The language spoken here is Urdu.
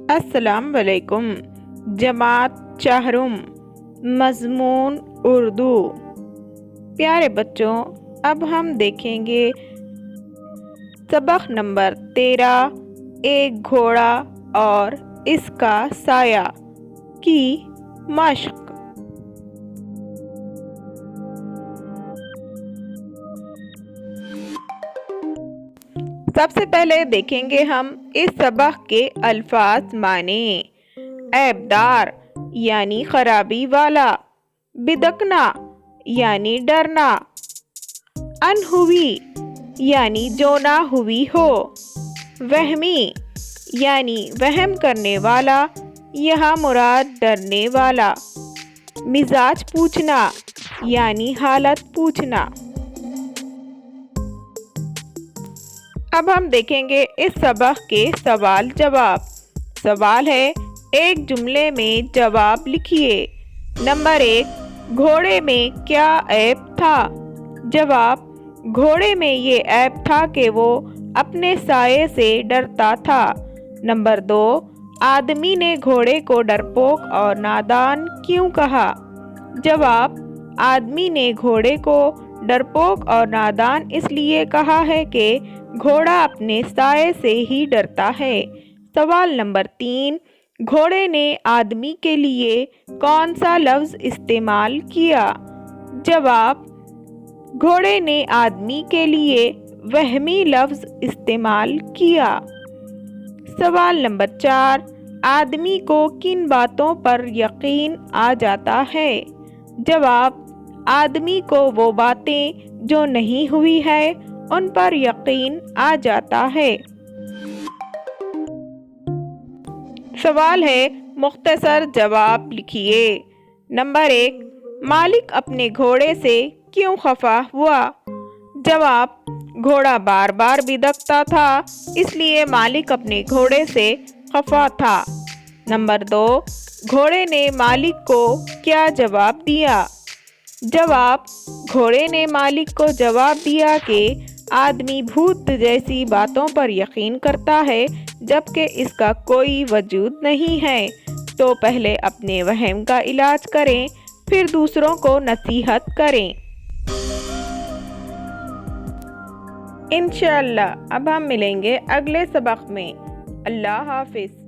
السلام علیکم۔ جماعت چہرم، مضمون اردو۔ پیارے بچوں، اب ہم دیکھیں گے سبق نمبر 13، ایک گھوڑا اور اس کا سایہ کی مشق۔ سب سے پہلے دیکھیں گے ہم اس سبق کے الفاظ معنی۔ عیبدار یعنی خرابی والا، بدکنا یعنی ڈرنا، انہوی یعنی جو نہ ہوئی ہو، وہمی یعنی وہم کرنے والا، یہاں مراد ڈرنے والا، مزاج پوچھنا یعنی حالت پوچھنا۔ اب ہم دیکھیں گے اس سبق کے سوال جواب۔ سوال ہے، ایک جملے میں جواب لکھیے۔ نمبر 1، گھوڑے میں کیا عیب تھا؟ جواب، گھوڑے میں یہ عیب تھا کہ وہ اپنے سائے سے ڈرتا تھا۔ نمبر 2، آدمی نے گھوڑے کو ڈرپوک اور نادان کیوں کہا؟ جواب، آدمی نے گھوڑے کو ڈرپوک اور نادان اس لیے کہا ہے کہ گھوڑا اپنے سائے سے ہی ڈرتا ہے۔ سوال نمبر 3، گھوڑے نے آدمی کے لیے کون سا لفظ استعمال کیا؟ جواب، گھوڑے نے آدمی کے لیے وہمی لفظ استعمال کیا۔ سوال نمبر 4، آدمی کو کن باتوں پر یقین آ جاتا ہے؟ جواب، آدمی کو وہ باتیں جو نہیں ہوئی ہے ان پر یقین آ جاتا ہے۔ سوال ہے، مختصر جواب لکھیے۔ نمبر 1، مالک اپنے گھوڑے سے کیوں خفا ہوا؟ جواب، گھوڑا بار بار بدکتا تھا اس لیے مالک اپنے گھوڑے سے خفا تھا۔ نمبر 2، گھوڑے نے مالک کو کیا جواب دیا؟ جواب، گھوڑے نے مالک کو جواب دیا کہ آدمی بھوت جیسی باتوں پر یقین کرتا ہے جبکہ اس کا کوئی وجود نہیں ہے، تو پہلے اپنے وہم کا علاج کریں پھر دوسروں کو نصیحت کریں۔ انشاءاللہ اب ہم ملیں گے اگلے سبق میں۔ اللہ حافظ۔